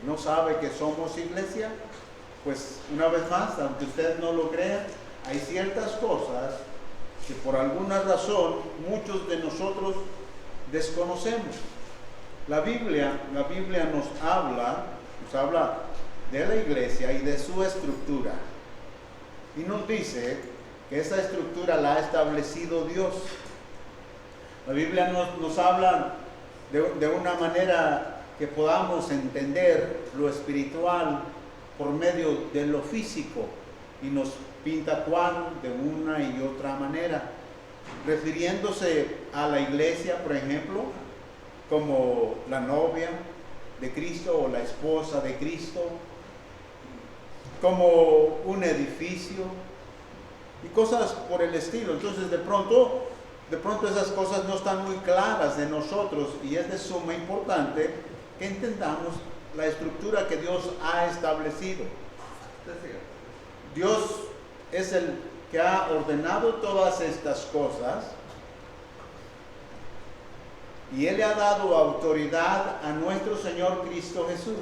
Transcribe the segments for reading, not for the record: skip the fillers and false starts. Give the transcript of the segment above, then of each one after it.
no sabe que somos iglesia, pues una vez más, aunque usted no lo crea, hay ciertas cosas que por alguna razón muchos de nosotros desconocemos. La Biblia nos habla de la iglesia y de su estructura. Y nos dice que esa estructura la ha establecido Dios. La Biblia nos habla de una manera que podamos entender lo espiritual por medio de lo físico, y nos pinta Juan de una y otra manera, refiriéndose a la iglesia, por ejemplo, como la novia de Cristo o la esposa de Cristo, como un edificio y cosas por el estilo. Entonces de pronto esas cosas no están muy claras de nosotros, y es de suma importancia que entendamos la estructura que Dios ha establecido. Dios es el que ha ordenado todas estas cosas, y Él le ha dado autoridad a nuestro Señor Cristo Jesús.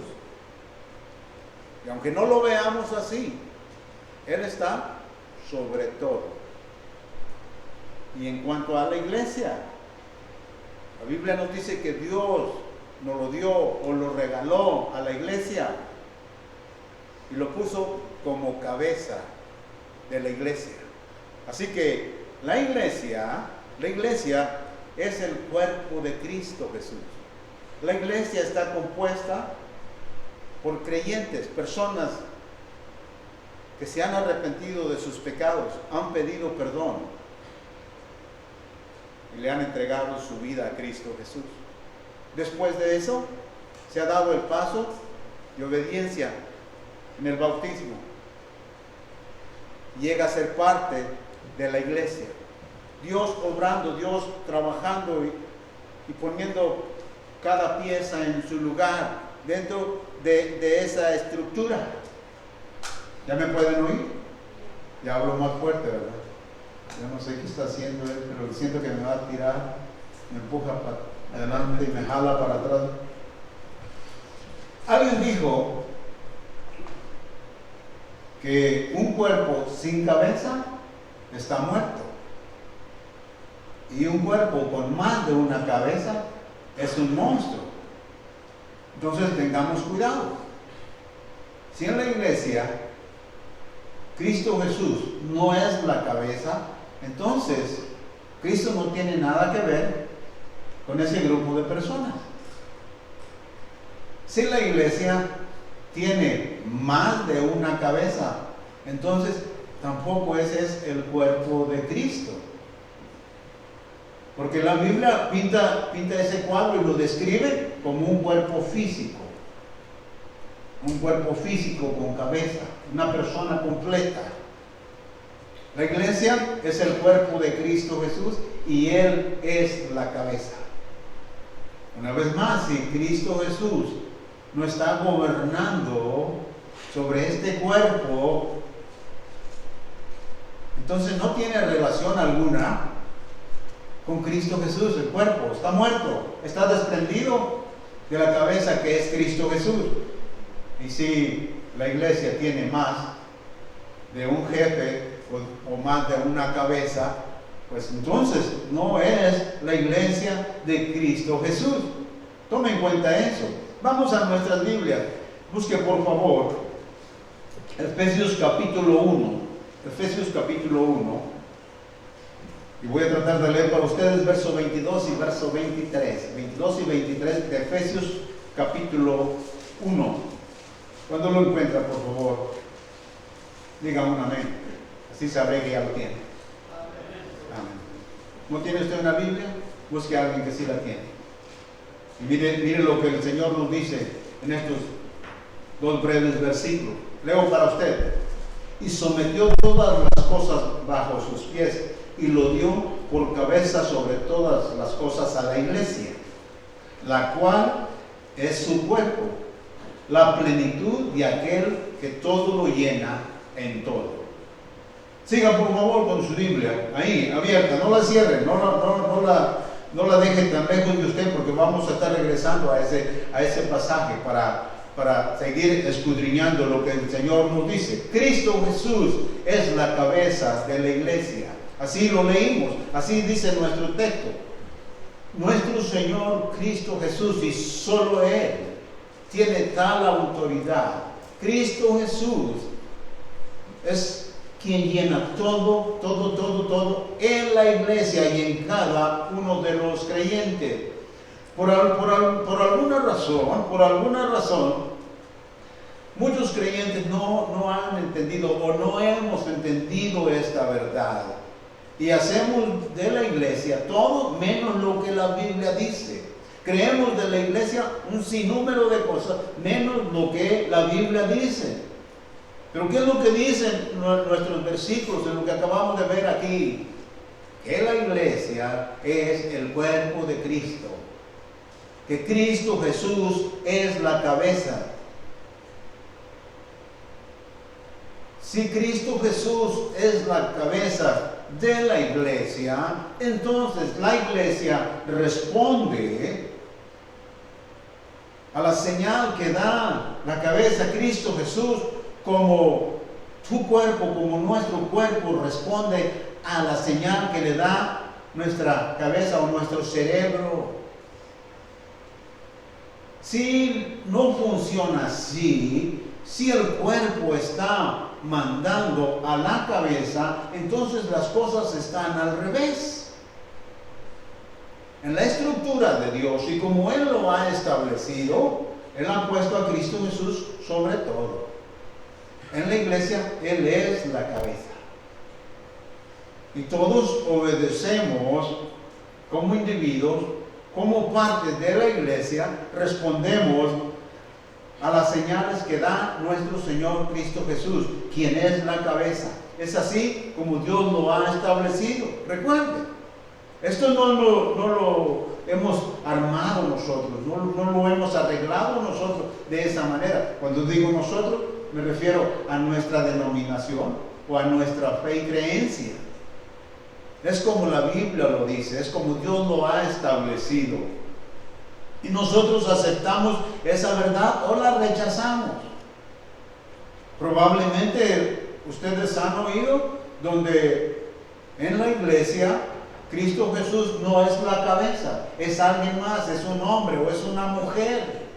Y aunque no lo veamos así, Él está sobre todo. Y en cuanto a la iglesia, la Biblia nos dice que Dios nos lo dio o lo regaló a la iglesia y lo puso como cabeza de la iglesia. Así que la iglesia es el cuerpo de Cristo Jesús. La iglesia está compuesta por creyentes, personas que se han arrepentido de sus pecados, han pedido perdón y le han entregado su vida a Cristo Jesús. Después de eso, se ha dado el paso de obediencia en el bautismo. Llega a ser parte de la iglesia. Dios obrando, Dios trabajando y poniendo cada pieza en su lugar dentro de esa estructura. ¿Ya me pueden oír? Ya hablo más fuerte, ¿verdad? Yo no sé qué está haciendo él, pero siento que me va a tirar, me empuja para adelante y me jala para atrás. Alguien dijo que un cuerpo sin cabeza está muerto, y un cuerpo con más de una cabeza es un monstruo. Entonces tengamos cuidado. Si en la iglesia Cristo Jesús no es la cabeza, entonces Cristo no tiene nada que ver con ese grupo de personas. Si la iglesia tiene más de una cabeza, entonces tampoco ese es el cuerpo de Cristo. Porque la Biblia pinta ese cuadro y lo describe como un cuerpo físico. Un cuerpo físico con cabeza, una persona completa. La iglesia es el cuerpo de Cristo Jesús y Él es la cabeza. Una vez más, si Cristo Jesús no está gobernando sobre este cuerpo, entonces no tiene relación alguna con Cristo Jesús. El cuerpo está muerto, está desprendido de la cabeza que es Cristo Jesús. Y si la iglesia tiene más de un jefe o más de una cabeza, pues entonces no es la iglesia de Cristo Jesús. Tome en cuenta eso. Vamos a nuestras Biblias. Busque por favor Efesios capítulo 1. Efesios capítulo 1. Y voy a tratar de leer para ustedes verso 22 y verso 23. 22 y 23 de Efesios capítulo 1. Cuando lo encuentra, por favor, diga un amén. Así sabré que ya lo tiene. Amén. ¿No tiene usted una Biblia? Busque a alguien que sí la tiene. Y mire lo que el Señor nos dice en estos dos breves versículos. Leo para usted. Y sometió todas las cosas bajo sus pies y lo dio por cabeza sobre todas las cosas a la iglesia, la cual es su cuerpo, la plenitud de aquel que todo lo llena en todo. Siga por favor con su Biblia ahí abierta, no la cierre, no la deje tan lejos de usted, porque vamos a estar regresando a ese pasaje para para seguir escudriñando lo que el Señor nos dice. Cristo Jesús es la cabeza de la iglesia. Así lo leímos, así dice nuestro texto. Nuestro Señor Cristo Jesús, y solo Él tiene tal autoridad. Cristo Jesús es quien llena todo en la iglesia y en cada uno de los creyentes. Por alguna razón, muchos creyentes no han entendido o no hemos entendido esta verdad. Y hacemos de la iglesia todo menos lo que la Biblia dice. Creemos de la iglesia un sinnúmero de cosas menos lo que la Biblia dice. Pero ¿qué es lo que dicen nuestros versículos en lo que acabamos de ver aquí? Que la iglesia es el cuerpo de Cristo. Que Cristo Jesús es la cabeza. Si Cristo Jesús es la cabeza de la iglesia, entonces la iglesia responde a la señal que da la cabeza Cristo Jesús, como tu cuerpo, como nuestro cuerpo responde a la señal que le da nuestra cabeza o nuestro cerebro. Si no funciona así, si el cuerpo está mandando a la cabeza, entonces las cosas están al revés. En la estructura de Dios, y como Él lo ha establecido, Él ha puesto a Cristo Jesús sobre todo. En la iglesia, Él es la cabeza. Y todos obedecemos como individuos, como parte de la iglesia, respondemos a las señales que da nuestro Señor Cristo Jesús, quien es la cabeza. Es así como Dios lo ha establecido. Recuerden, esto no lo hemos armado nosotros, no lo hemos arreglado nosotros de esa manera. Cuando digo nosotros, me refiero a nuestra denominación o a nuestra fe y creencia. Es como la Biblia lo dice, es como Dios lo ha establecido. Y nosotros aceptamos esa verdad o la rechazamos. Probablemente ustedes han oído donde en la iglesia Cristo Jesús no es la cabeza, es alguien más, es un hombre o es una mujer.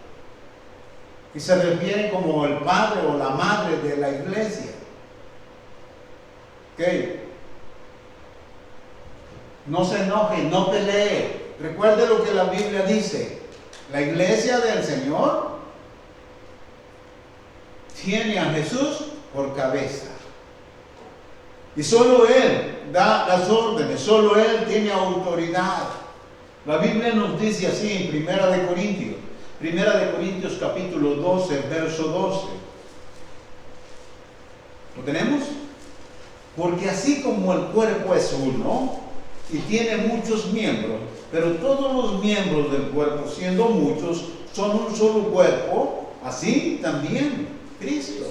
Y se refieren como el padre o la madre de la iglesia. ¿Ok? No se enoje, no pelee. Recuerde lo que la Biblia dice. La iglesia del Señor tiene a Jesús por cabeza. Y solo Él da las órdenes, solo Él tiene autoridad. La Biblia nos dice así en Primera de Corintios capítulo 12, verso 12. ¿Lo tenemos? Porque así como el cuerpo es uno y tiene muchos miembros, pero todos los miembros del cuerpo, siendo muchos, son un solo cuerpo, así también Cristo.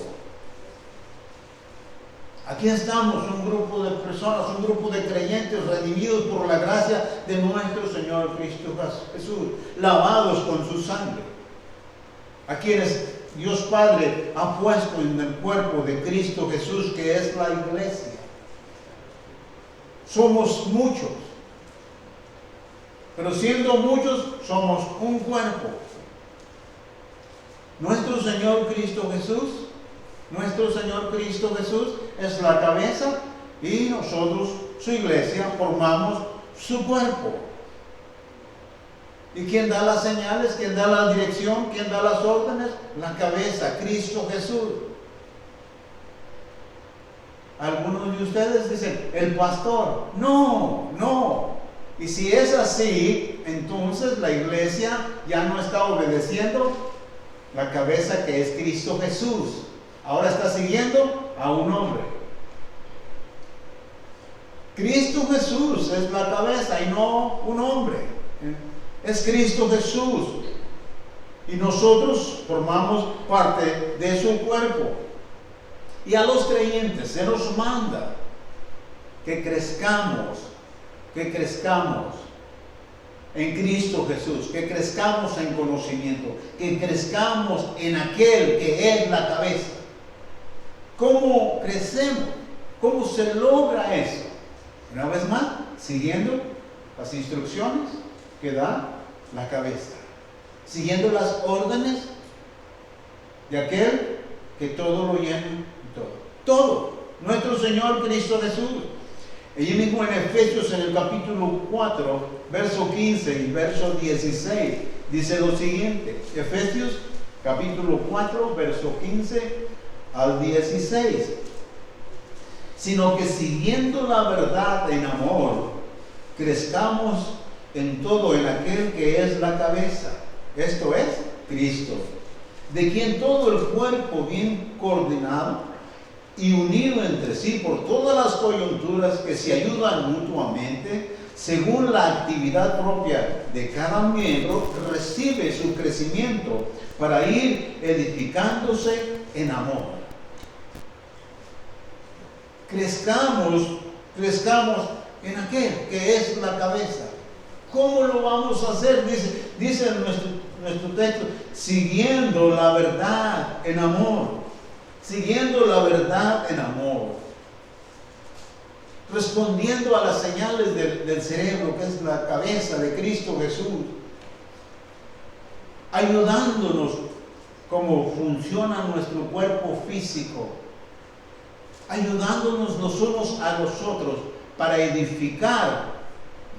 Aquí estamos, un grupo de personas, un grupo de creyentes redimidos por la gracia de nuestro Señor Cristo Jesús, lavados con su sangre, a quienes Dios Padre ha puesto en el cuerpo de Cristo Jesús, que es la iglesia. Somos muchos, pero siendo muchos, somos un cuerpo. Nuestro Señor Cristo Jesús es la cabeza y nosotros, su iglesia, formamos su cuerpo. ¿Y quién da las señales? ¿Quién da la dirección? ¿Quién da las órdenes? La cabeza, Cristo Jesús. Algunos de ustedes dicen, el pastor. No. Y si es así, entonces la iglesia ya no está obedeciendo la cabeza que es Cristo Jesús. Ahora está siguiendo a un hombre. Cristo Jesús es la cabeza y no un hombre. Es Cristo Jesús. Y nosotros formamos parte de su cuerpo. Y a los creyentes se nos manda que crezcamos en Cristo Jesús, que crezcamos en conocimiento, que crezcamos en aquel que es la cabeza. ¿Cómo crecemos? ¿Cómo se logra eso? Una vez más, siguiendo las instrucciones que da la cabeza, siguiendo las órdenes de aquel que todo lo llena y todo, nuestro Señor Cristo Jesús. Allí mismo en Efesios, en el capítulo 4, verso 15 y verso 16, dice lo siguiente. Efesios capítulo 4, verso 15 al 16. Sino que siguiendo la verdad en amor, crezcamos en todo en aquel que es la cabeza, esto es Cristo, de quien todo el cuerpo bien coordinado y unido entre sí por todas las coyunturas que se ayudan mutuamente, según la actividad propia de cada miembro, recibe su crecimiento para ir edificándose en amor. Crezcamos en aquel que es la cabeza. ¿Cómo lo vamos a hacer? Dice nuestro texto, siguiendo la verdad en amor. Siguiendo la verdad en amor. Respondiendo a las señales del cerebro, que es la cabeza de Cristo Jesús. Ayudándonos cómo funciona nuestro cuerpo físico. Ayudándonos los unos a los otros para edificar,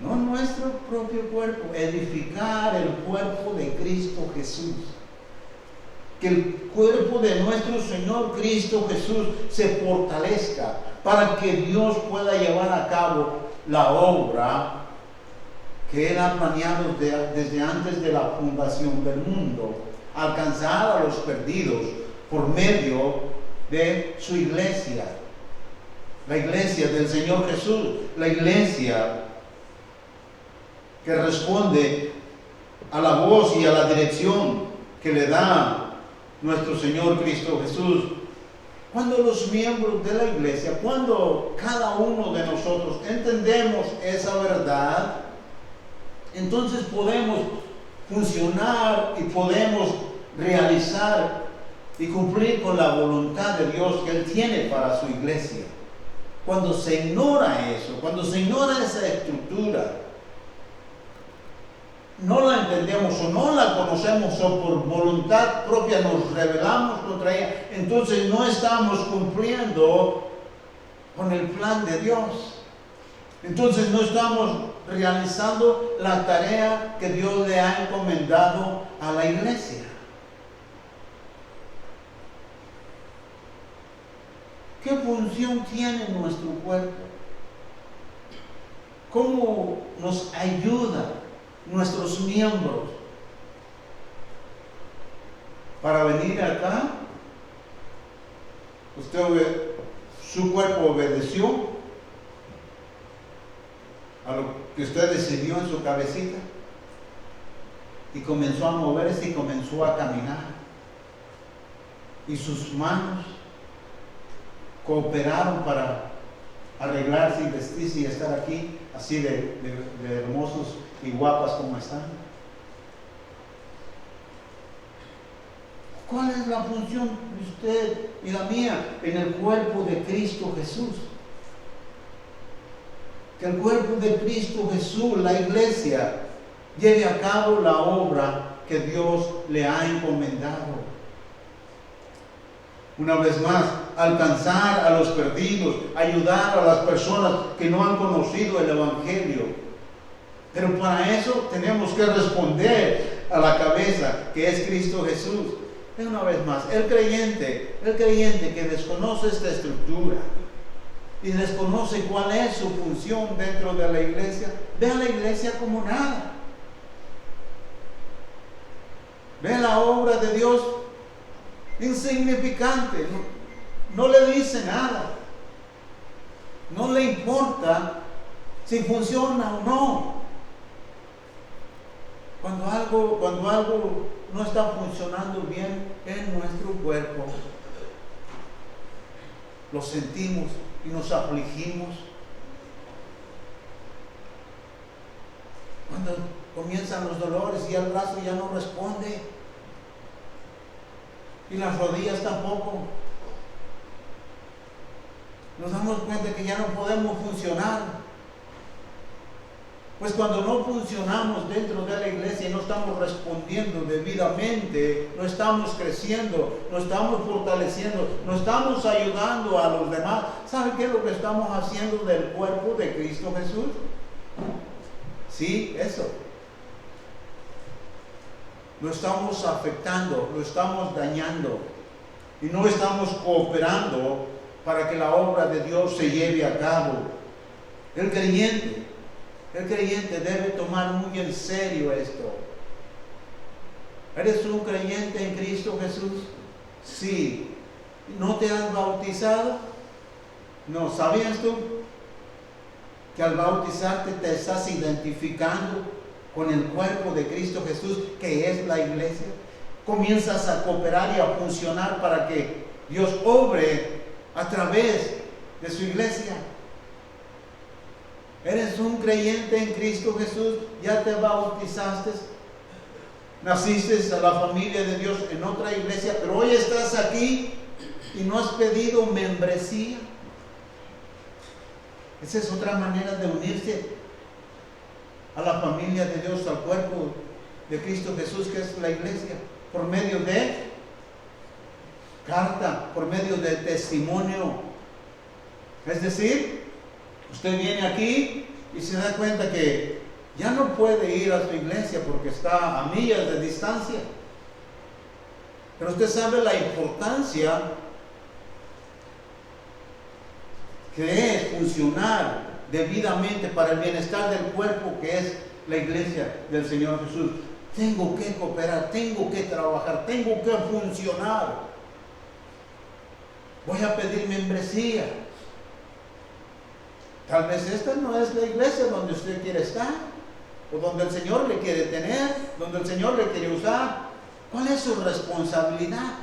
no nuestro propio cuerpo, edificar el cuerpo de Cristo Jesús. Que el cuerpo de nuestro Señor Cristo Jesús se fortalezca para que Dios pueda llevar a cabo la obra que Él ha planeado desde antes de la fundación del mundo, alcanzar a los perdidos por medio de su iglesia, la iglesia del Señor Jesús, la iglesia que responde a la voz y a la dirección que le da nuestro Señor Cristo Jesús. Cuando los miembros de la iglesia, cuando cada uno de nosotros entendemos esa verdad, entonces podemos funcionar y podemos realizar y cumplir con la voluntad de Dios que Él tiene para su iglesia. Cuando se ignora eso, cuando se ignora esa estructura, no la entendemos o no la conocemos o por voluntad propia nos rebelamos contra ella, entonces no estamos cumpliendo con el plan de Dios. Entonces no estamos realizando la tarea que Dios le ha encomendado a la iglesia. ¿Qué función tiene nuestro cuerpo? ¿Cómo nos ayuda nuestros miembros para venir acá? Su cuerpo obedeció a lo que usted decidió en su cabecita y comenzó a moverse y comenzó a caminar, y sus manos cooperaron para arreglarse y vestirse y estar aquí así de hermosos y guapas como están. ¿Cuál es la función de usted y la mía en el cuerpo de Cristo Jesús? Que el cuerpo de Cristo Jesús, la iglesia, lleve a cabo la obra que Dios le ha encomendado. Una vez más, alcanzar a los perdidos, ayudar a las personas que no han conocido el Evangelio. Pero para eso tenemos que responder a la cabeza que es Cristo Jesús. Y una vez más, el creyente que desconoce esta estructura y desconoce cuál es su función dentro de la iglesia, ve a la iglesia como nada. Ve la obra de Dios insignificante, no le dice nada, no le importa si funciona o no. Cuando algo no está funcionando bien en nuestro cuerpo, lo sentimos y nos afligimos. comienzan los dolores y el brazo ya no responde. Y las rodillas tampoco. Nos damos cuenta que ya no podemos funcionar. Pues cuando no funcionamos dentro de la iglesia y no estamos respondiendo debidamente, no estamos creciendo, no estamos fortaleciendo, no estamos ayudando a los demás, ¿sabe qué es lo que estamos haciendo del cuerpo de Cristo Jesús? Sí, eso. Lo estamos afectando, lo estamos dañando y no estamos cooperando para que la obra de Dios se lleve a cabo. El creyente debe tomar muy en serio esto. ¿Eres un creyente en Cristo Jesús? Sí. ¿No te has bautizado? No. ¿Sabías tú que al bautizarte te estás identificando con el cuerpo de Cristo Jesús, que es la iglesia? Comienzas a cooperar y a funcionar para que Dios obre a través de su iglesia. ¿Eres un creyente en Cristo Jesús? ¿Ya te bautizaste? ¿Naciste a la familia de Dios en otra iglesia, pero hoy estás aquí y no has pedido membresía? Esa es otra manera de unirse a la familia de Dios, al cuerpo de Cristo Jesús, que es la iglesia, por medio de carta, por medio de testimonio. Es decir, usted viene aquí y se da cuenta que ya no puede ir a su iglesia porque está a millas de distancia. Pero usted sabe la importancia que es funcionar debidamente para el bienestar del cuerpo que es la iglesia del Señor Jesús. Tengo que cooperar, tengo que trabajar, tengo que funcionar. Voy a pedir membresía. Tal vez esta no es la iglesia donde usted quiere estar, o donde el Señor le quiere tener, donde el Señor le quiere usar. ¿Cuál es su responsabilidad?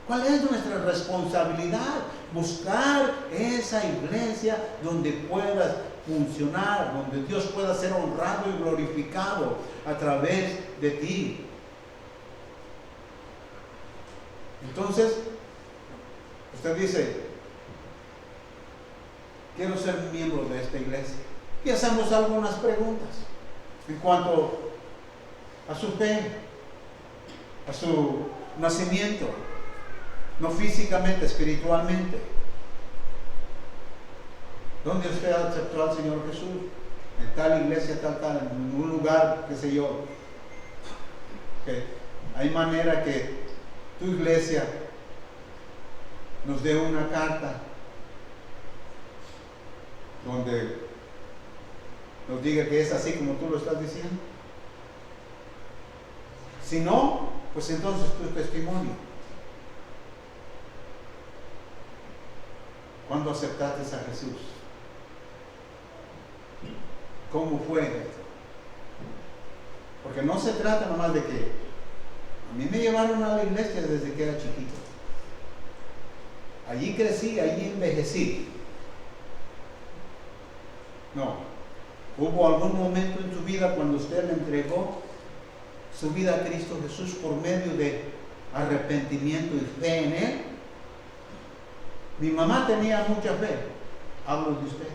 ¿Cuál es nuestra responsabilidad? Buscar esa iglesia donde puedas funcionar, donde Dios pueda ser honrado y glorificado a través de ti. Entonces, usted dice, quiero ser miembro de esta iglesia. Y hacemos algunas preguntas en cuanto a su fe, a su nacimiento, no físicamente, espiritualmente. ¿Dónde usted aceptó al Señor Jesús? En tal iglesia, tal, en un lugar, qué sé yo. Okay. Hay manera que tu iglesia nos dé una carta donde nos diga que es así como tú lo estás diciendo. Si no, pues entonces tu testimonio. ¿Cuándo aceptaste a Jesús? ¿Cómo fue esto? Porque no se trata nomás de que a mí me llevaron a la iglesia desde que era chiquito. Allí crecí, allí envejecí. No. ¿Hubo algún momento en su vida cuando usted le entregó su vida a Cristo Jesús por medio de arrepentimiento y fe en Él? Mi mamá tenía mucha fe. Hablo de usted.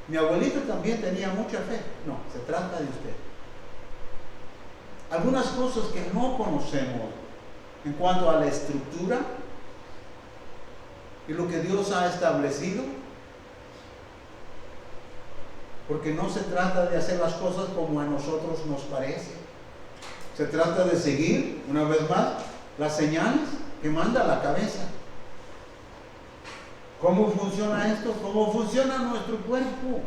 Mi abuelito también tenía mucha fe. No, se trata de usted. Algunas cosas que no conocemos en cuanto a la estructura y lo que Dios ha establecido, porque no se trata de hacer las cosas como a nosotros nos parece. Se trata de seguir, una vez más, las señales que manda la cabeza. ¿Cómo funciona esto? ¿Cómo funciona nuestro cuerpo?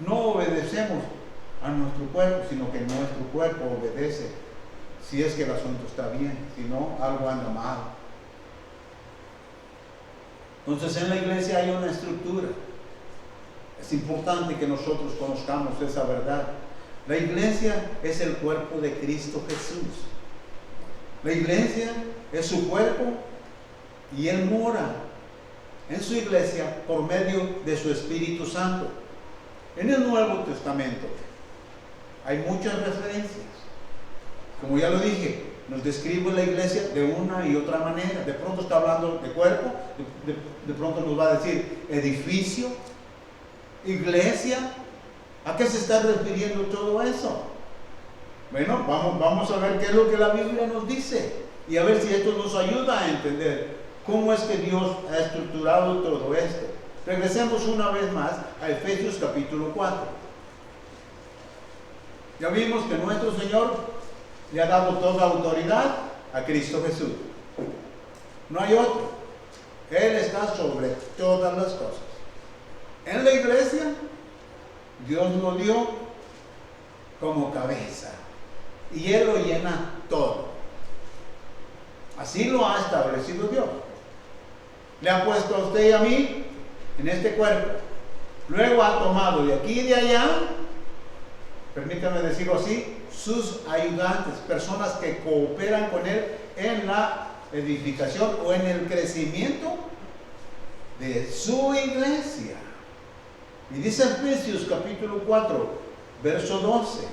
No obedecemos a nuestro cuerpo, sino que nuestro cuerpo obedece si es que el asunto está bien, si no, algo anda mal. Entonces en la iglesia hay una estructura. Es importante que nosotros conozcamos esa verdad. La iglesia es el cuerpo de Cristo Jesús. La iglesia es su cuerpo y Él mora en su iglesia por medio de su Espíritu Santo. En el Nuevo Testamento hay muchas referencias. Como ya lo dije, nos describe la iglesia de una y otra manera. De pronto está hablando de cuerpo, de pronto nos va a decir edificio, iglesia. ¿A qué se está refiriendo todo eso? Bueno, vamos a ver qué es lo que la Biblia nos dice y a ver si esto nos ayuda a entender cómo es que Dios ha estructurado todo esto. Regresemos una vez más a Efesios capítulo 4. Ya vimos que nuestro Señor le ha dado toda autoridad a Cristo Jesús. No hay otro. Él está sobre todas las cosas. En la iglesia, Dios lo dio como cabeza y Él lo llena todo. Así lo ha establecido Dios. Le ha puesto a usted y a mí en este cuerpo. Luego ha tomado de aquí y de allá, permítame decirlo así, sus ayudantes, personas que cooperan con Él en la edificación o en el crecimiento de su iglesia. Y dice Efesios capítulo 4, verso 12,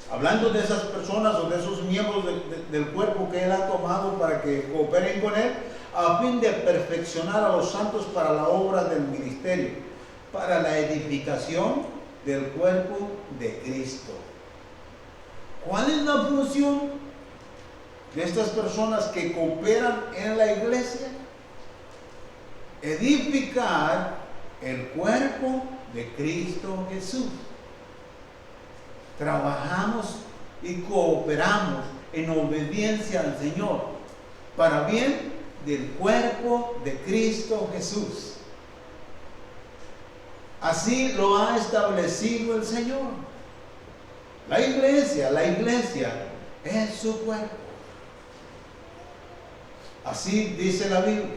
hablando de esas personas o de esos miembros del cuerpo que Él ha tomado para que cooperen con Él, a fin de perfeccionar a los santos para la obra del ministerio, para la edificación del cuerpo de Cristo. ¿Cuál es la función de estas personas que cooperan en la iglesia? Edificar el cuerpo de Cristo Jesús. Trabajamos y cooperamos en obediencia al Señor para bien del cuerpo de Cristo Jesús. Así lo ha establecido el Señor. La iglesia es su cuerpo. Así dice la Biblia.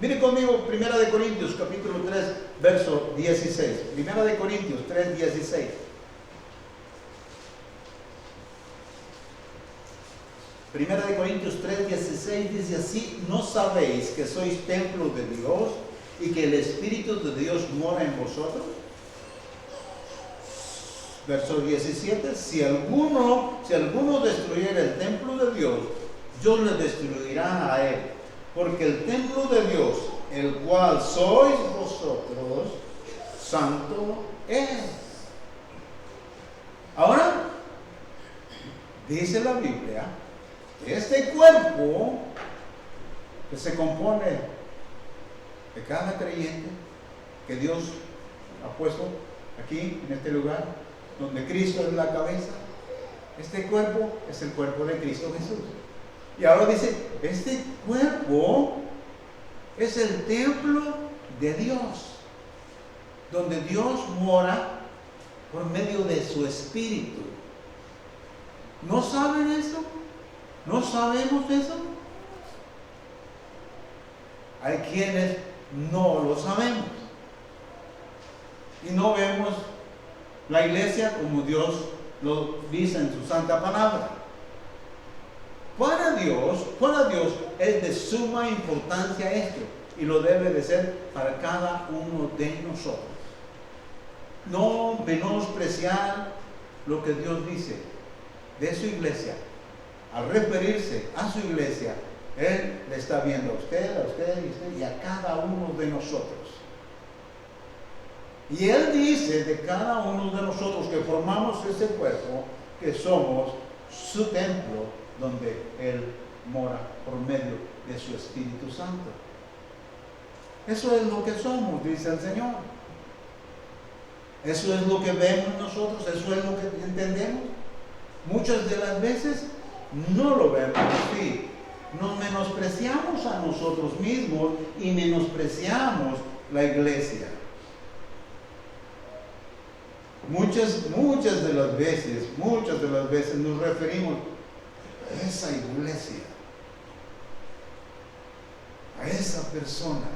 Mire conmigo 1 de Corintios capítulo 3 verso 16. 1 de Corintios 3, 16. Primera de Corintios 3, 16 dice así: ¿no sabéis que sois templo de Dios y que el Espíritu de Dios mora en vosotros? Verso 17: si alguno destruyera el templo de Dios, Dios le destruirá a él, porque el templo de Dios, el cual sois vosotros, santo es. Ahora, dice la Biblia, este cuerpo que se compone de cada creyente que Dios ha puesto aquí en este lugar, donde Cristo es la cabeza, este cuerpo es el cuerpo de Cristo Jesús. Y ahora dice, este cuerpo es el templo de Dios, donde Dios mora por medio de su Espíritu. ¿No saben eso? ¿No sabemos eso? Hay quienes no lo sabemos y no vemos la iglesia como Dios lo dice en su santa palabra. Para Dios es de suma importancia esto, y lo debe de ser para cada uno de nosotros. No menospreciar lo que Dios dice de su iglesia. Al referirse a su iglesia, Él le está viendo a usted y a cada uno de nosotros. Y Él dice de cada uno de nosotros que formamos ese cuerpo, que somos su templo, donde Él mora por medio de su Espíritu Santo. Eso es lo que somos, dice el Señor. Eso es lo que vemos nosotros, eso es lo que entendemos. Muchas de las veces no lo vemos así. Nos menospreciamos a nosotros mismos y menospreciamos la iglesia. Muchas de las veces nos referimos a esa iglesia, a esa persona,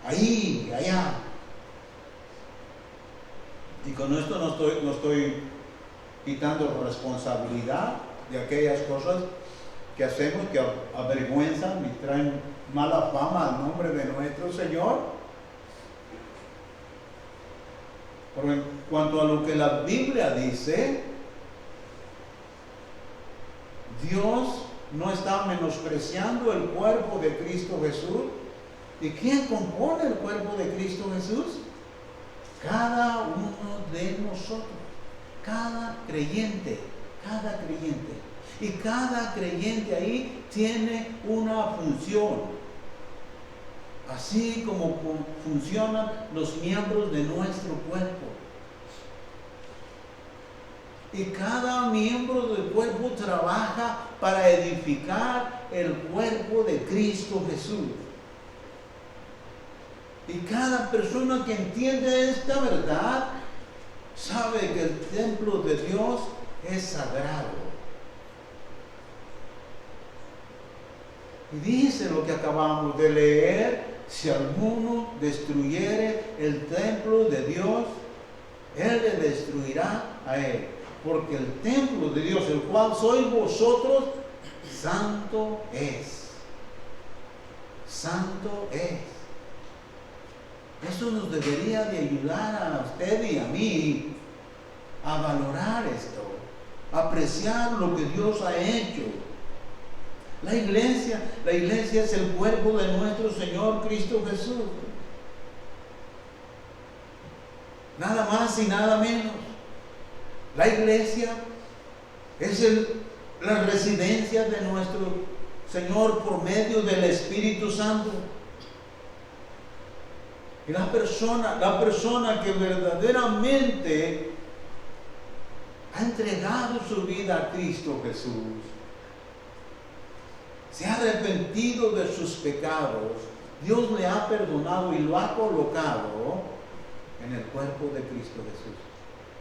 ahí, allá. Y con esto no estoy quitando responsabilidad de aquellas cosas que hacemos que avergüenzan y traen mala fama al nombre de nuestro Señor. Pero en cuanto a lo que la Biblia dice, Dios no está menospreciando el cuerpo de Cristo Jesús. ¿Y quién compone el cuerpo de Cristo Jesús? Cada uno de nosotros, cada creyente. Y cada creyente ahí tiene una función. Así como funcionan los miembros de nuestro cuerpo. Y cada miembro del cuerpo trabaja para edificar el cuerpo de Cristo Jesús. Y cada persona que entiende esta verdad sabe que el templo de Dios es sagrado. Y dice lo que acabamos de leer: si alguno destruyere el templo de Dios, Él le destruirá a él. Porque el templo de Dios, el cual sois vosotros, santo es. Santo es. Eso nos debería de ayudar a usted y a mí a valorar esto, a apreciar lo que Dios ha hecho. La iglesia es el cuerpo de nuestro Señor Cristo Jesús. Nada más y nada menos. La iglesia es la residencia de nuestro Señor por medio del Espíritu Santo. Y la persona que verdaderamente ha entregado su vida a Cristo Jesús, se ha arrepentido de sus pecados, Dios le ha perdonado y lo ha colocado en el cuerpo de Cristo Jesús.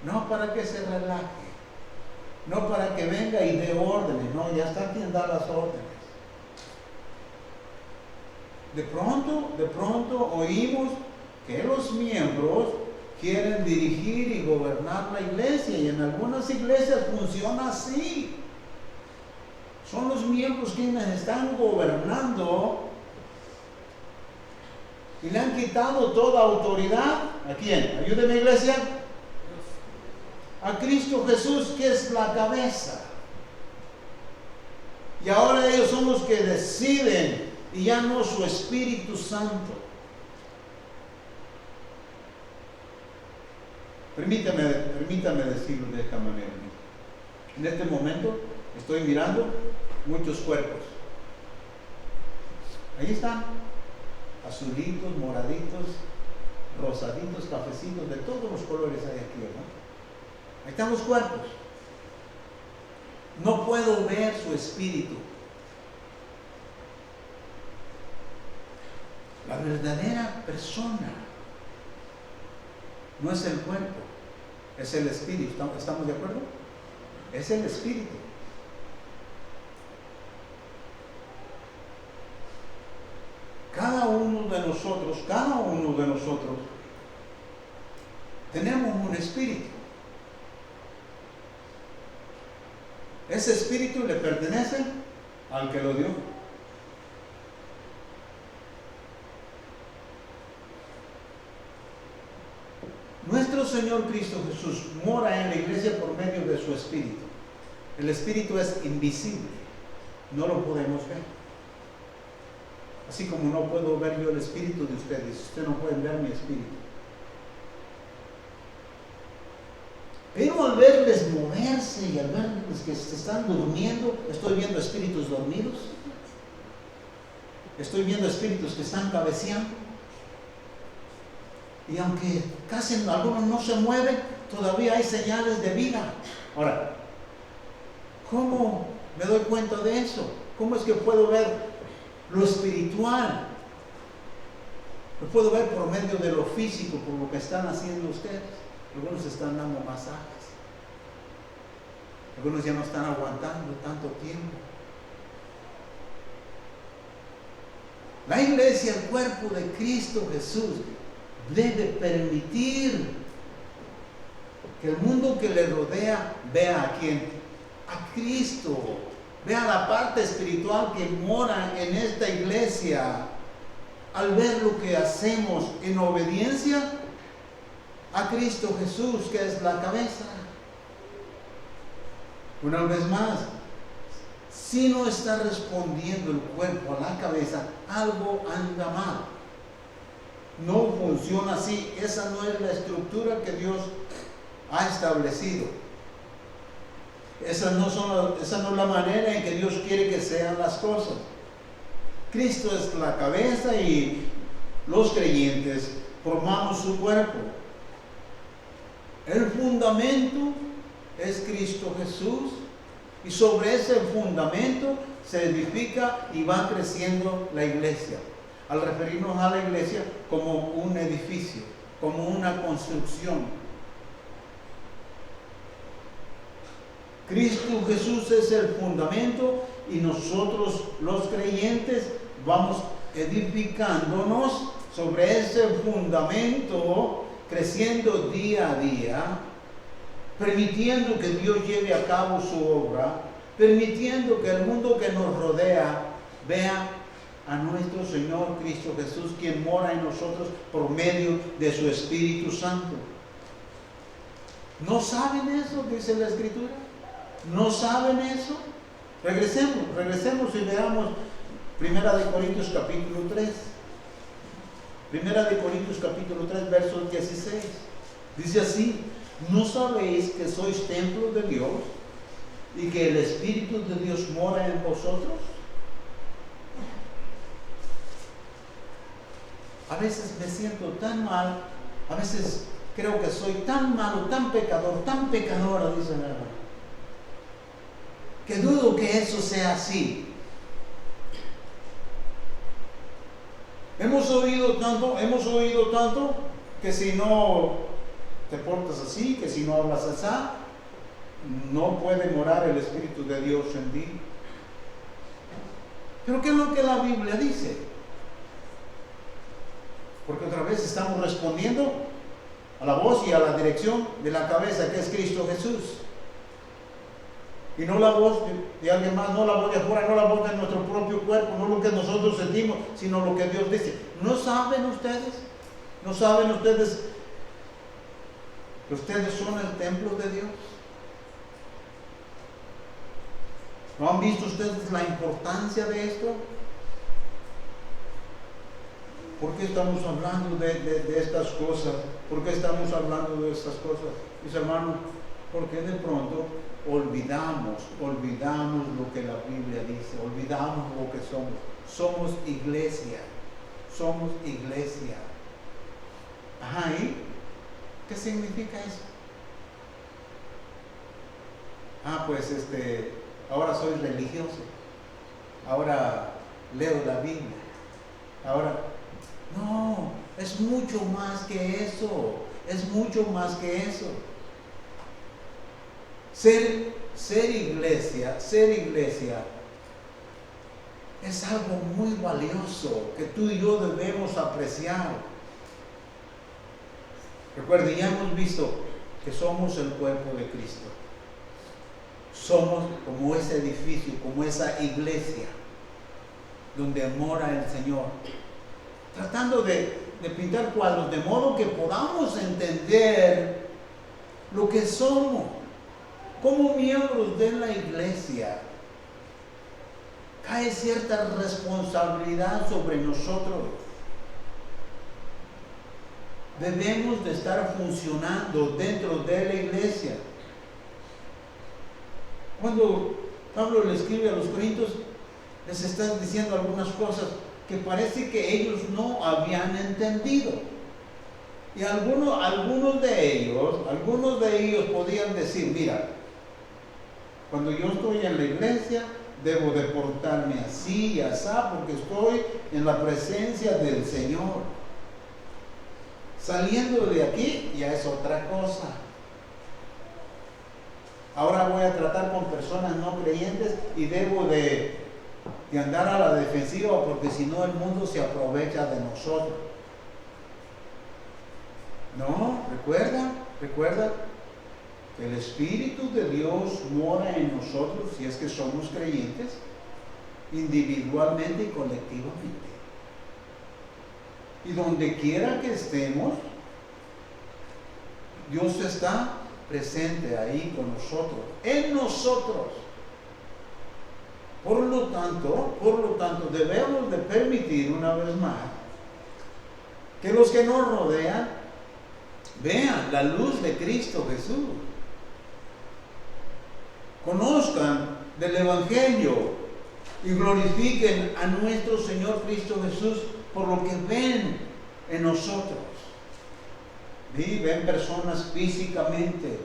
No para que se relaje, no para que venga y dé órdenes, no, ya está quien da las órdenes. De pronto oímos que los miembros quieren dirigir y gobernar la iglesia, y en algunas iglesias funciona así. Son los miembros quienes están gobernando y le han quitado toda autoridad. ¿A quién? Ayúdeme, iglesia. A Cristo Jesús, que es la cabeza. Y ahora ellos son los que deciden, y ya no su Espíritu Santo. Permítame decirlo de esta manera. En este momento estoy mirando muchos cuerpos. Ahí están, azulitos, moraditos, rosaditos, cafecitos, de todos los colores hay aquí, ¿no? Ahí están los cuerpos. No puedo ver su espíritu. La verdadera persona no es el cuerpo, es el espíritu. ¿Estamos de acuerdo? Es el espíritu. Cada uno de nosotros tenemos un espíritu. Ese espíritu le pertenece al que lo dio. Nuestro Señor Cristo Jesús mora en la iglesia por medio de su espíritu. El espíritu es invisible, no lo podemos ver. Así como no puedo ver yo el espíritu de ustedes, ustedes no pueden ver mi espíritu. Pero al verles moverse y al verles que se están durmiendo, estoy viendo espíritus dormidos. Estoy viendo espíritus que están cabeceando. Y aunque casi algunos no se mueven, todavía hay señales de vida. Ahora, ¿cómo me doy cuenta de eso? ¿Cómo es que puedo ver lo espiritual? Lo puedo ver por medio de lo físico, por lo que están haciendo ustedes. Algunos están dando masajes. Algunos ya no están aguantando tanto tiempo. La iglesia, el cuerpo de Cristo Jesús, debe permitir que el mundo que le rodea vea a quién, a Cristo, vea la parte espiritual que mora en esta iglesia. Al ver lo que hacemos en obediencia, a Cristo Jesús, que es la cabeza. Una vez más, si no está respondiendo el cuerpo a la cabeza, algo anda mal. No funciona así. Esa no es la estructura que Dios ha establecido. Esa no es la manera en que Dios quiere que sean las cosas. Cristo es la cabeza y los creyentes formamos su cuerpo. El fundamento es Cristo Jesús, y sobre ese fundamento se edifica y va creciendo la iglesia. Al referirnos a la iglesia como un edificio, como una construcción. Cristo Jesús es el fundamento y nosotros los creyentes vamos edificándonos sobre ese fundamento, creciendo día a día, permitiendo que Dios lleve a cabo su obra, permitiendo que el mundo que nos rodea vea a nuestro Señor Cristo Jesús, quien mora en nosotros por medio de su Espíritu Santo. ¿No saben eso? Dice la Escritura. ¿No saben eso? Regresemos y veamos 1 Corintios capítulo 3. 1 Corintios capítulo 3, versos 16. Dice así: ¿no sabéis que sois templo de Dios y que el Espíritu de Dios mora en vosotros? A veces me siento tan mal, a veces creo que soy tan malo, tan pecador, tan pecadora, dice la hermana, que dudo que eso sea así. Hemos oído tanto que si no te portas así, que si no hablas así, no puede morar el Espíritu de Dios en ti. Pero ¿qué es lo que la Biblia dice? Porque otra vez estamos respondiendo a la voz y a la dirección de la cabeza, que es Cristo Jesús. Y no la voz de alguien más, no la voz de afuera, no la voz de nuestro propio cuerpo, no lo que nosotros sentimos, sino lo que Dios dice. ¿No saben ustedes? ¿No saben ustedes que ustedes son el templo de Dios? ¿No han visto ustedes la importancia de esto? ¿Por qué estamos hablando de estas cosas? ¿Por qué estamos hablando de estas cosas? Mis hermanos, porque de pronto olvidamos lo que la Biblia dice, olvidamos lo que somos. Somos iglesia. Ajá, ¿y qué significa eso? Pues ahora soy religioso, ahora leo la Biblia, ahora... No, es mucho más que eso, Ser iglesia es algo muy valioso que tú y yo debemos apreciar. Recuerden, ya hemos visto que somos el cuerpo de Cristo. Somos como ese edificio, como esa iglesia donde mora el Señor. Tratando de pintar cuadros de modo que podamos entender lo que somos como miembros de la iglesia. Cae cierta responsabilidad sobre nosotros. Debemos de estar funcionando dentro de la iglesia. Cuando Pablo le escribe a los Corintios, les está diciendo algunas cosas que parece que ellos no habían entendido. Y algunos de ellos podían decir: mira, cuando yo estoy en la iglesia, debo de portarme así y así, porque estoy en la presencia del Señor. Saliendo de aquí ya es otra cosa. Ahora voy a tratar con personas no creyentes y debo de andar a la defensiva, porque si no el mundo se aprovecha de nosotros. No, recuerda que el Espíritu de Dios mora en nosotros, si es que somos creyentes, individualmente y colectivamente. Y donde quiera que estemos, Dios está presente ahí con nosotros, en nosotros. Por lo tanto, debemos de permitir una vez más que los que nos rodean vean la luz de Cristo Jesús, conozcan del Evangelio y glorifiquen a nuestro Señor Cristo Jesús por lo que ven en nosotros. ¿Sí? Ven personas físicamente,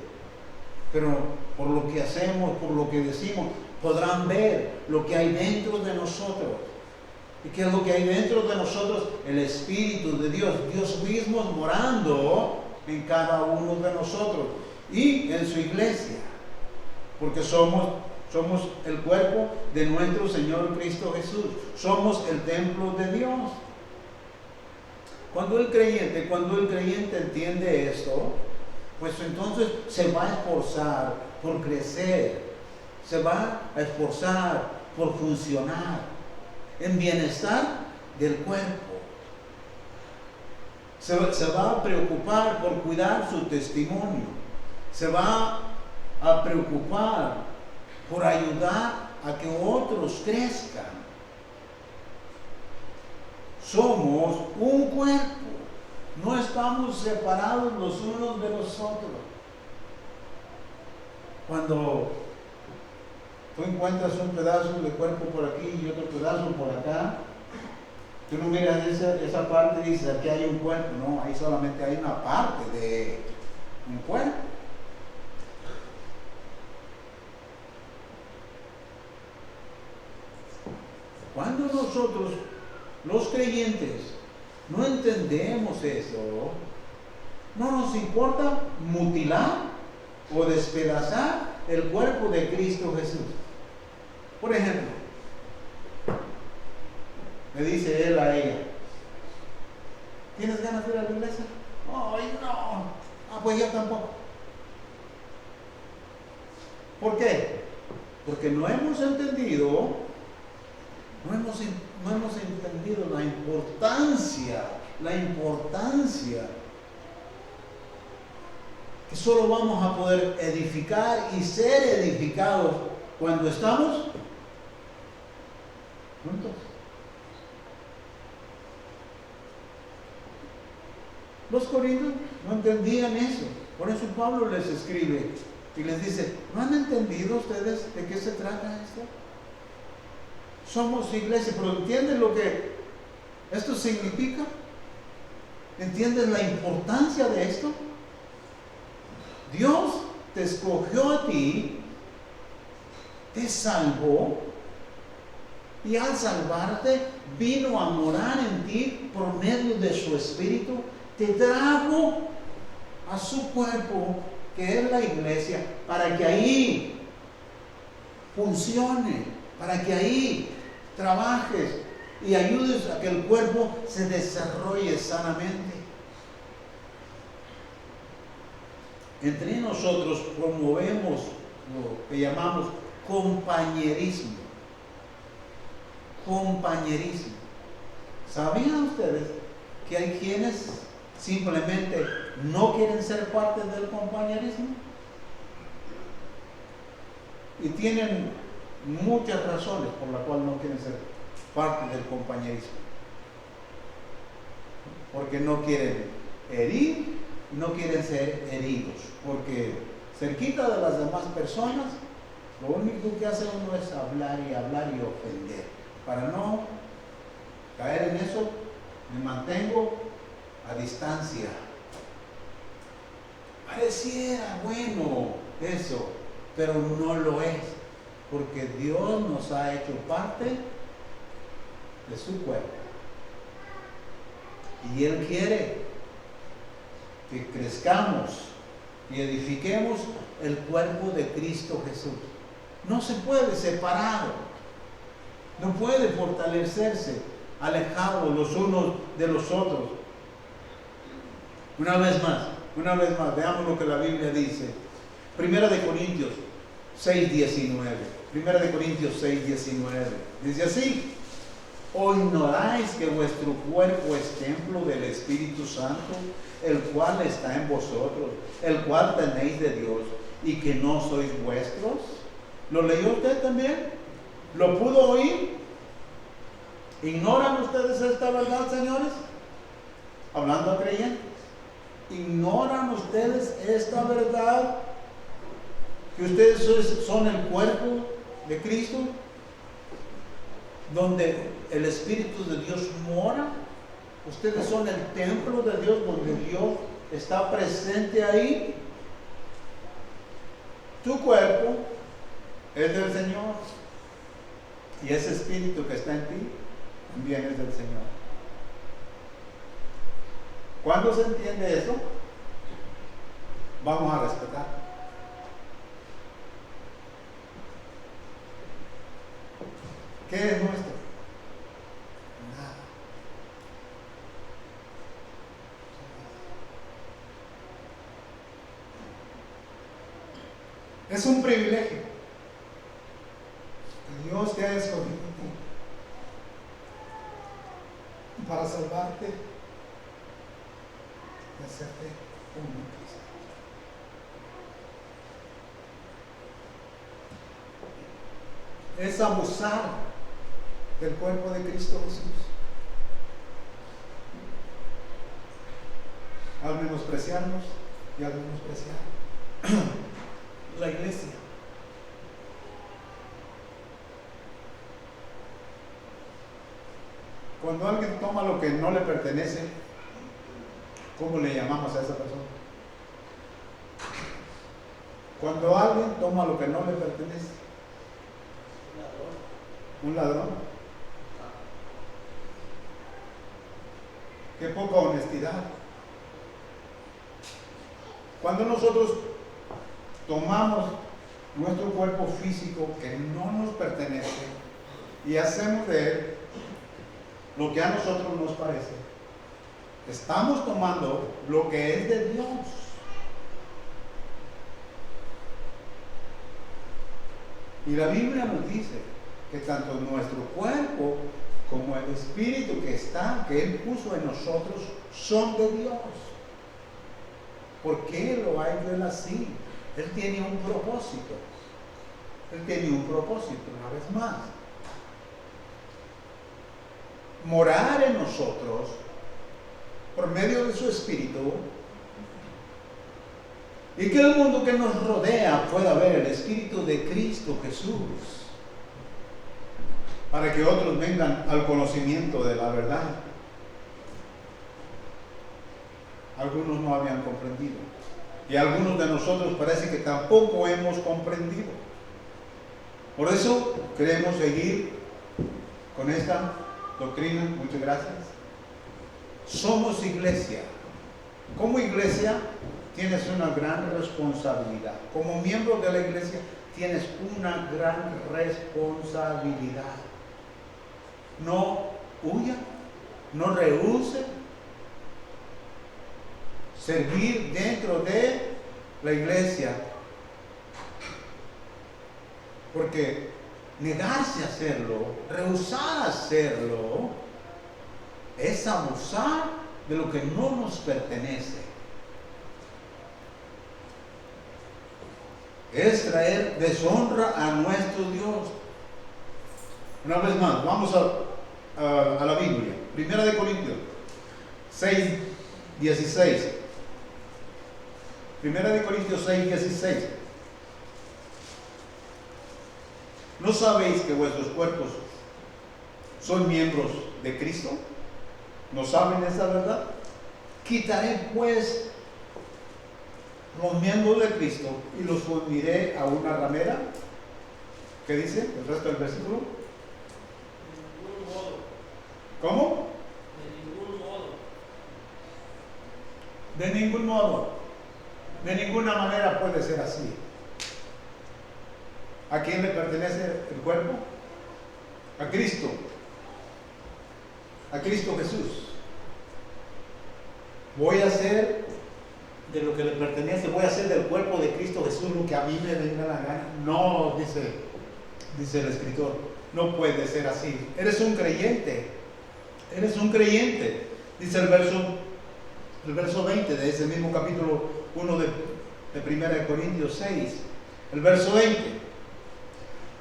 pero por lo que hacemos, por lo que decimos, podrán ver lo que hay dentro de nosotros. ¿Y qué es lo que hay dentro de nosotros? El Espíritu de Dios, Dios mismo morando en cada uno de nosotros y en su iglesia, porque somos el cuerpo de nuestro Señor Cristo Jesús, somos el templo de Dios. Cuando el creyente entiende esto, pues entonces se va a esforzar por crecer, se va a esforzar por funcionar en bienestar del cuerpo. Se va a preocupar por cuidar su testimonio, se va a preocupar por ayudar a que otros crezcan. Somos un cuerpo, no estamos separados los unos de los otros. Cuando tú encuentras un pedazo de cuerpo por aquí y otro pedazo por acá, tú no miras esa parte y dices, aquí hay un cuerpo. No, ahí solamente hay una parte de un cuerpo. Cuando nosotros, los creyentes, no entendemos eso, no nos importa mutilar o despedazar el cuerpo de Cristo Jesús. Por ejemplo, le dice él a ella, ¿tienes ganas de ir a la iglesia? ¡Ay, no! Ah, pues yo tampoco. ¿Por qué? Porque no hemos entendido la importancia que solo vamos a poder edificar y ser edificados cuando estamos juntos. Los corintios no entendían eso, por eso Pablo les escribe y les dice, ¿no han entendido ustedes de qué se trata esto? Somos iglesia, pero ¿entienden lo que esto significa? ¿Entiendes la importancia de esto? Dios te escogió a ti, te salvó y al salvarte vino a morar en ti por medio de su Espíritu, te trajo a su cuerpo que es la iglesia para que ahí funcione, para que ahí trabajes y ayudes a que el cuerpo se desarrolle sanamente. Entre nosotros promovemos lo que llamamos compañerismo. Compañerismo. ¿Sabían ustedes que hay quienes simplemente no quieren ser parte del compañerismo? Y tienen muchas razones por las cuales no quieren ser parte del compañerismo. Porque no quieren herir, no quieren ser heridos. Porque cerquita de las demás personas, lo único que hace uno es hablar y ofender. Para no caer en eso, me mantengo a distancia. Pareciera bueno eso, pero no lo es, porque Dios nos ha hecho parte de su cuerpo. Y Él quiere que crezcamos y edifiquemos el cuerpo de Cristo Jesús. No se puede separado, no puede fortalecerse alejado los unos de los otros. Una vez más, veamos lo que la Biblia dice. Primera de Corintios 6:19. 1 Corintios 6:19. Dice así: ¿O ignoráis que vuestro cuerpo es templo del Espíritu Santo, el cual está en vosotros, el cual tenéis de Dios, y que no sois vuestros? ¿Lo leyó usted también? ¿Lo pudo oír? ¿Ignoran ustedes esta verdad, señores? Hablando a creyentes. ¿Ignoran ustedes esta verdad? Que ustedes son el cuerpo de Cristo, donde el Espíritu de Dios mora. Ustedes son el templo de Dios, donde Dios está presente ahí. Tu cuerpo es del Señor, y ese Espíritu que está en ti también es del Señor. ¿Cuándo se entiende eso? Vamos a respetar. ¿Qué es nuestro? Nada. Es un privilegio que Dios te ha escogido para salvarte y hacerte uno en Cristo. Es abusar del cuerpo de Cristo Jesús, al menospreciarnos y al menospreciar la iglesia. Cuando alguien toma lo que no le pertenece, ¿cómo le llamamos a esa persona? Cuando alguien toma lo que no le pertenece, un ladrón. Qué poca honestidad. Cuando nosotros tomamos nuestro cuerpo físico que no nos pertenece y hacemos de él lo que a nosotros nos parece, estamos tomando lo que es de Dios. Y la Biblia nos dice que tanto nuestro cuerpo como el Espíritu que Él puso en nosotros son de Dios. ¿Por qué lo ha hecho Él así? Él tiene un propósito. Él tiene un propósito, una vez más. Morar en nosotros por medio de su Espíritu, y que el mundo que nos rodea pueda ver el Espíritu de Cristo Jesús, para que otros vengan al conocimiento de la verdad. Algunos no habían comprendido, y algunos de nosotros parece que tampoco hemos comprendido. Por eso queremos seguir con esta doctrina. Muchas gracias. Somos iglesia. Como iglesia tienes una gran responsabilidad. Como miembro de la iglesia tienes una gran responsabilidad. No huya, no rehúse servir dentro de la iglesia, porque negarse a hacerlo, rehusar hacerlo, es abusar de lo que no nos pertenece. Es traer deshonra a nuestro Dios. Una vez más, vamos a la Biblia. Primera de Corintios 6:16. Primera de Corintios 6:16. ¿No sabéis que vuestros cuerpos son miembros de Cristo? ¿No saben esa verdad? Quitaré pues los miembros de Cristo y los fundiré a una ramera. ¿Qué dice el resto del versículo? De ningún modo. ¿Cómo? De ningún modo. De ningún modo. De ninguna manera puede ser así. ¿A quién le pertenece el cuerpo? A Cristo. A Cristo Jesús. Voy a hacer de lo que le pertenece, voy a hacer del cuerpo de Cristo Jesús lo que a mí me venga la gana. No, dice el escritor, no puede ser así. Eres un creyente. Eres un creyente. Dice el verso 20 de ese mismo capítulo 1 de 1 Corintios 6. El verso 20.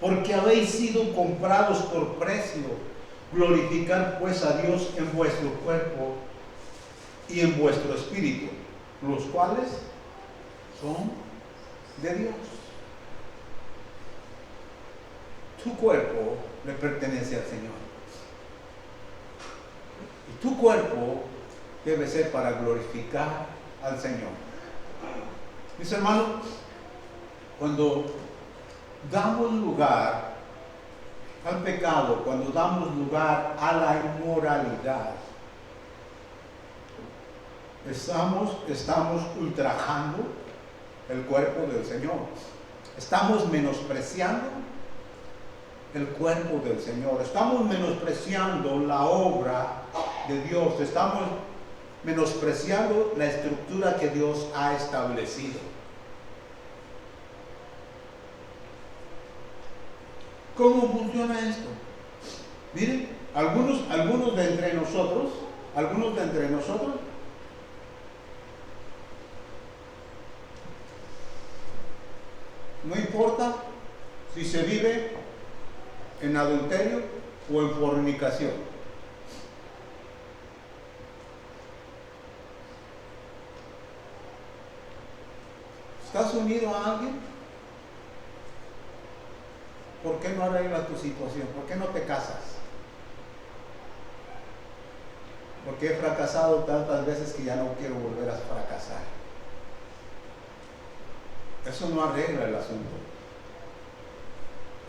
Porque habéis sido comprados por precio. Glorificar pues a Dios en vuestro cuerpo y en vuestro espíritu, los cuales son de Dios. Tu cuerpo le pertenece al Señor. Y tu cuerpo debe ser para glorificar al Señor. Mis hermanos, cuando damos lugar al pecado, cuando damos lugar a la inmoralidad, estamos ultrajando el cuerpo del Señor. Estamos menospreciando el cuerpo del Señor. Estamos menospreciando la obra de Dios. Estamos menospreciando la estructura que Dios ha establecido. ¿Cómo funciona esto? Miren, algunos de entre nosotros, no importa si se vive en adulterio o en fornicación. ¿Estás unido a alguien? ¿Por qué no arreglas tu situación? ¿Por qué no te casas? Porque he fracasado tantas veces que ya no quiero volver a fracasar. Eso no arregla el asunto.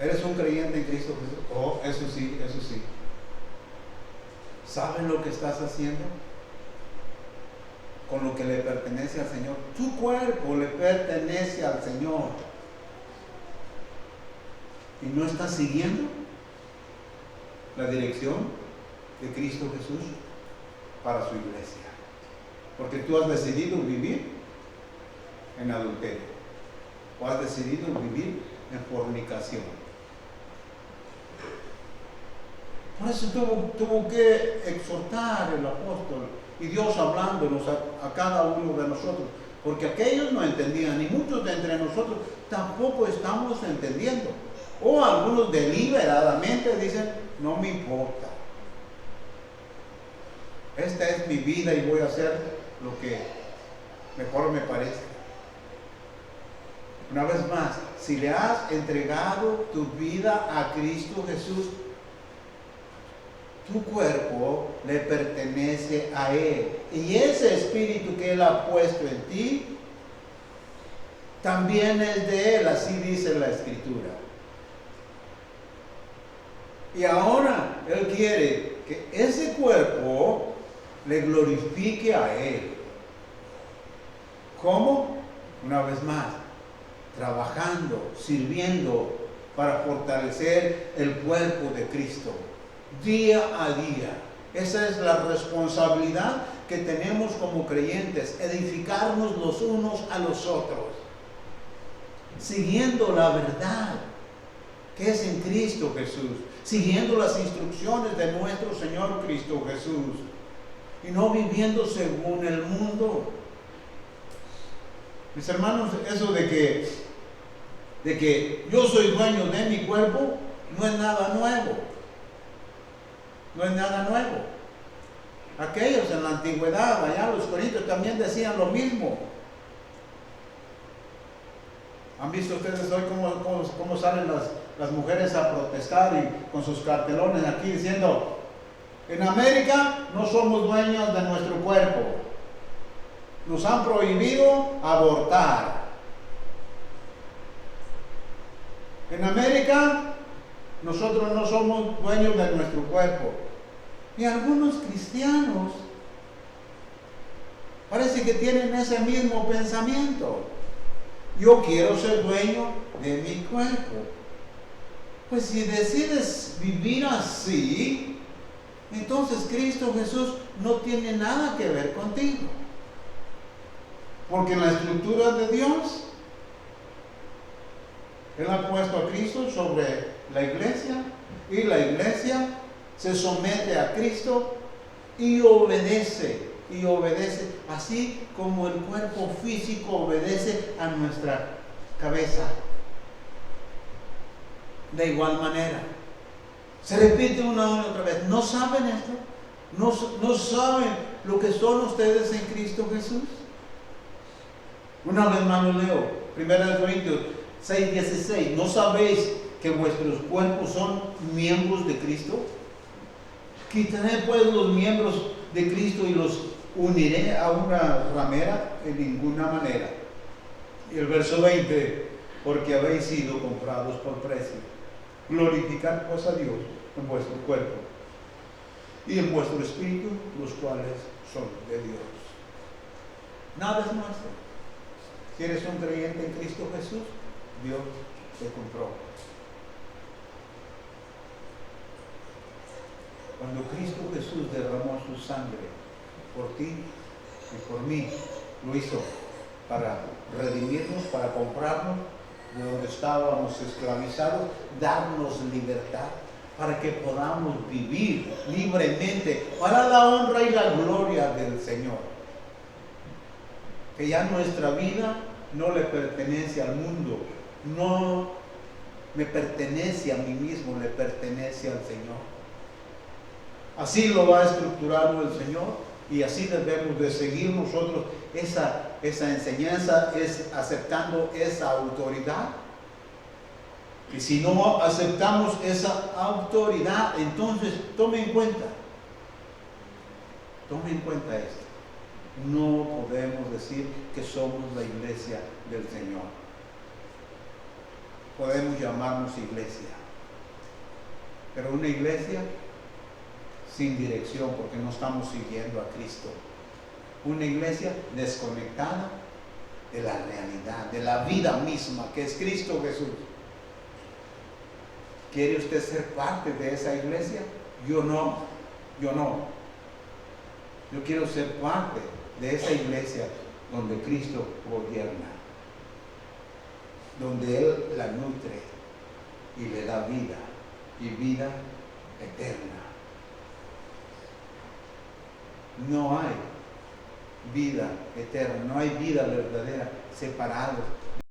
¿Eres un creyente en Cristo Jesús? Oh, eso sí, eso sí. ¿Sabes lo que estás haciendo? Con lo que le pertenece al Señor. Tu cuerpo le pertenece al Señor. ¿Y no estás siguiendo la dirección de Cristo Jesús para su iglesia? Porque tú has decidido vivir en adulterio, o has decidido vivir en fornicación. Por eso tuvo que exhortar el apóstol y Dios hablándonos a cada uno de nosotros, porque aquellos no entendían, y muchos de entre nosotros tampoco estamos entendiendo. O algunos deliberadamente dicen, no me importa. Esta es mi vida y voy a hacer lo que mejor me parezca. Una vez más, si le has entregado tu vida a Cristo Jesús, tu cuerpo le pertenece a Él. Y ese espíritu que Él ha puesto en ti, también es de Él, así dice la Escritura. Y ahora Él quiere que ese cuerpo le glorifique a Él. ¿Cómo? Una vez más, trabajando, sirviendo para fortalecer el cuerpo de Cristo, día a día. Esa es la responsabilidad que tenemos como creyentes, edificarnos los unos a los otros, siguiendo la verdad que es en Cristo Jesús, siguiendo las instrucciones de nuestro Señor Cristo Jesús, y no viviendo según el mundo. Mis hermanos, eso de que yo soy dueño de mi cuerpo, no es nada nuevo. No es nada nuevo. Aquellos en la antigüedad, allá los corintios, también decían lo mismo. ¿Han visto ustedes hoy cómo salen las mujeres a protestar y con sus cartelones aquí diciendo, en América no somos dueños de nuestro cuerpo, nos han prohibido abortar, en América nosotros no somos dueños de nuestro cuerpo? Y algunos cristianos parece que tienen ese mismo pensamiento. Yo quiero ser dueño de mi cuerpo. Pues si decides vivir así, entonces Cristo Jesús no tiene nada que ver contigo. Porque en la estructura de Dios, Él ha puesto a Cristo sobre la iglesia Y la iglesia se somete a Cristo y obedece, así como el cuerpo físico obedece a nuestra cabeza. De igual manera, se repite una y otra vez. ¿No saben esto? ¿No saben lo que son ustedes en Cristo Jesús? Una vez más lo leo, 1 Corintios 6:16. ¿No sabéis que vuestros cuerpos son miembros de Cristo? Quitaré pues los miembros de Cristo y los uniré a una ramera, en ninguna manera. Y el verso 20, porque habéis sido comprados por precio. Glorificad pues a Dios en vuestro cuerpo y en vuestro espíritu, los cuales son de Dios. Nada es nuestro. Si eres un creyente en Cristo Jesús, Dios te compró. Cuando Cristo Jesús derramó su sangre por ti y por mí, lo hizo para redimirnos, para comprarnos de donde estábamos esclavizados, darnos libertad, para que podamos vivir libremente para la honra y la gloria del Señor. Que ya nuestra vida no le pertenece al mundo, no me pertenece a mí mismo, le pertenece al Señor. Así lo va estructurando el Señor y así debemos de seguir nosotros esa enseñanza, es aceptando esa autoridad. Y si no aceptamos esa autoridad, entonces tome en cuenta esto. No podemos decir que somos la iglesia del Señor. Podemos llamarnos iglesia, pero una iglesia sin dirección, porque no estamos siguiendo a Cristo. Una iglesia desconectada de la realidad, de la vida misma, que es Cristo Jesús. ¿Quiere usted ser parte de esa iglesia? Yo no. Yo quiero ser parte de esa iglesia donde Cristo gobierna, donde Él la nutre y le da vida, y vida eterna. No hay vida eterna, no hay vida verdadera separado